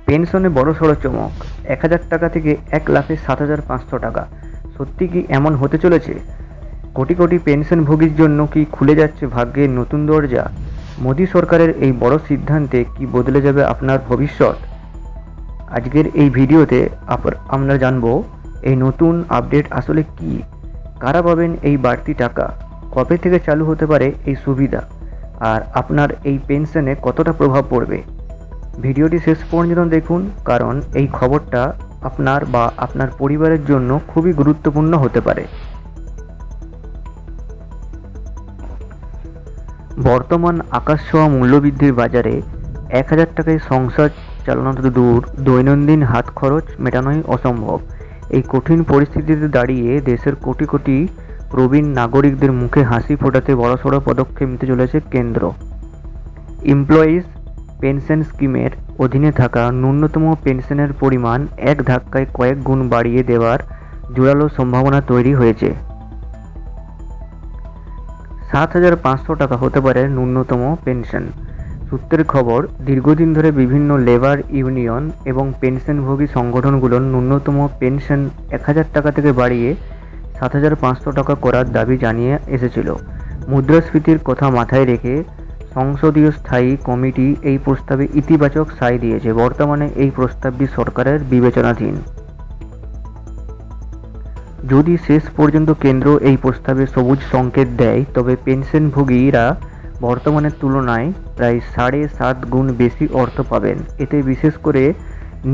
পেনশনে বড়সড় চমক, ১,০০০ টাকা থেকে ১,০০,০০০ ৭,৫০০ টাকা। সত্যি কি এমন হতে চলেছে? কোটি কোটি পেনশনভোগীর জন্য কি খুলে যাচ্ছে ভাগ্যের নতুন দরজা? মোদী সরকারের এই বড় সিদ্ধান্তে কি বদলে যাবে আপনার ভবিষ্যৎ? আজকের এই ভিডিওতে আমরা জানবো এই নতুন আপডেট আসলে কি, কারা পাবেন এই বাড়তি টাকা, কবে থেকে চালু হতে পারে এই সুবিধা, আর আপনার এই পেনশনে কতটা প্রভাব পড়বে। ভিডিওটি শেষ পর্যন্ত দেখুন, কারণ এই খবরটা আপনার বা আপনার পরিবারের জন্য খুবই গুরুত্বপূর্ণ হতে পারে। বর্তমান আকাশছোঁয়া মূল্যবৃদ্ধির বাজারে ১,০০০ টাকায় সংসার চালানো তো দূর, দৈনন্দিন হাত খরচ মেটানোই অসম্ভব। এই কঠিন পরিস্থিতিতে দাঁড়িয়ে দেশের কোটি কোটি প্রবীণ নাগরিকদের মুখে হাসি ফোটাতে বড়সড় পদক্ষেপ নিতে চলেছে কেন্দ্র। এমপ্লয়িজ পেনশন স্কিমের অধীনে থাকা ন্যূনতম পেনশনের পরিমাণ এক ধাক্কায় কয়েক গুণ বাড়িয়ে দেওয়ার জোরালো সম্ভাবনা তৈরি হয়েছে। ৭,৫০০ টাকা হতে পারে ন্যূনতম পেনশন। সূত্রের খবর, দীর্ঘদিন ধরে বিভিন্ন লেবার ইউনিয়ন এবং পেনশনভোগী সংগঠনগুলোর ন্যূনতম পেনশন ১,০০০ টাকা থেকে বাড়িয়ে ৭,৫০০ টাকা করার দাবি জানিয়ে এসেছিল। মুদ্রাস্ফীতির কথা মাথায় রেখে সংসদীয় স্থায়ী কমিটি এই প্রস্তাবে ইতিবাচক সায় দিয়েছে। বর্তমানে এই প্রস্তাবটি সরকারের বিবেচনাধীন। যদি শেষ পর্যন্ত কেন্দ্র এই প্রস্তাবে সবুজ সংকেত দেয়, তবে পেনশনভোগীরা বর্তমানের তুলনায় প্রায় ৭.৫ গুণ বেশি অর্থ পাবেন। এতে বিশেষ করে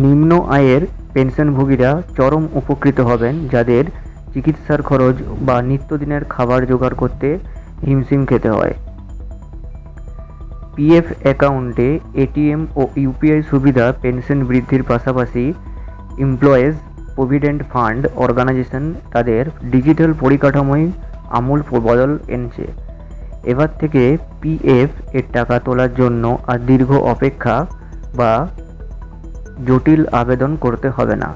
নিম্ন আয়ের পেনশনভোগীরা চরম উপকৃত হবেন, যাদের চিকিৎসার খরচ বা নিত্যদিনের খাবার জোগাড় করতে হিমশিম খেতে হয়। পিএফ অ্যাকাউন্টে এটিএম ও ইউপিআই সুবিধা পেনশন বৃদ্ধির পাশাপাশি এমপ্লয়িজ প্রভিডেন্ট ফান্ড অর্গানাইজেশন তাদের ডিজিটাল পরিকাঠামোয় আমূল বদল এনেছে। এবার থেকে পিএফ এর টাকা তোলার জন্য আর দীর্ঘ অপেক্ষা বা জটিল আবেদন করতে হবে না।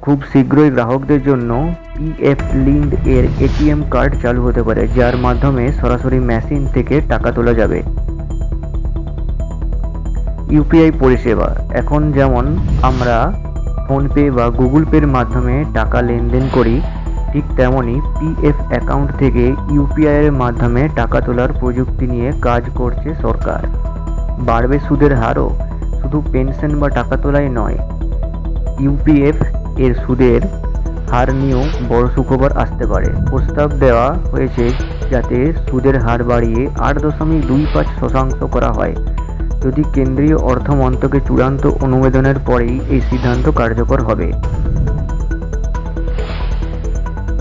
খুব শীঘ্রই গ্রাহকদের জন্য পিএফ লিঙ্কড এর এটিএম কার্ড চালু হতে পারে, যার মাধ্যমে সরাসরি মেশিন থেকে টাকা তোলা যাবে। ইউপিআই পরিষেবা, এখন যেমন আমরা ফোনপে বা গুগল পের মাধ্যমে টাকা লেনদেন করি, ঠিক তেমনই পিএফ অ্যাকাউন্ট থেকে ইউপিআই এর মাধ্যমে টাকা তোলার প্রযুক্তি নিয়ে কাজ করছে সরকার। বাড়বে সুদের হারও। শুধু পেনশন বা টাকা তোলাই নয়, ইউপিএফ এর সুদের হার নিয়েও বড় সুখবর আসতে পারে। প্রস্তাব দেওয়া হয়েছে যাতে সুদের হার বাড়িয়ে ৮.25% করা হয়। যদি কেন্দ্রীয় অর্থ মন্ত্রকের চূড়ান্ত অনুমোদনের পরেই এই সিদ্ধান্ত কার্যকর হবে।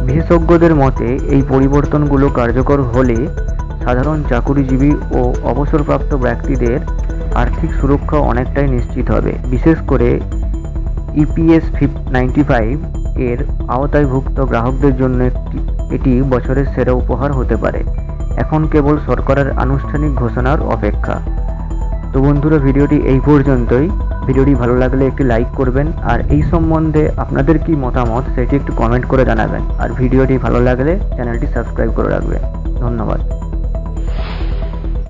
বিশেষজ্ঞদের মতে এই পরিবর্তনগুলো কার্যকর হলে সাধারণ চাকুরিজীবী ও অবসরপ্রাপ্ত ব্যক্তিদের আর্থিক সুরক্ষা অনেকটাই নিশ্চিত হবে। বিশেষ করে ইপিএস 95 এর আওতায়ভুক্ত গ্রাহকদের জন্য এটি বছরের সেরা উপহার হতে পারে। এখন কেবল সরকারের আনুষ্ঠানিক ঘোষণার অপেক্ষা। তো বন্ধুরা, ভিডিওটি এই পর্যন্তই। ভিডিওটি ভালো লাগলে একটি লাইক করবেন, আর এই সম্বন্ধে আপনাদের কি মতামত সেটি একটু কমেন্ট করে জানাবেন, আর ভিডিওটি ভালো লাগলে চ্যানেলটি সাবস্ক্রাইব করে রাখবেন। ধন্যবাদ।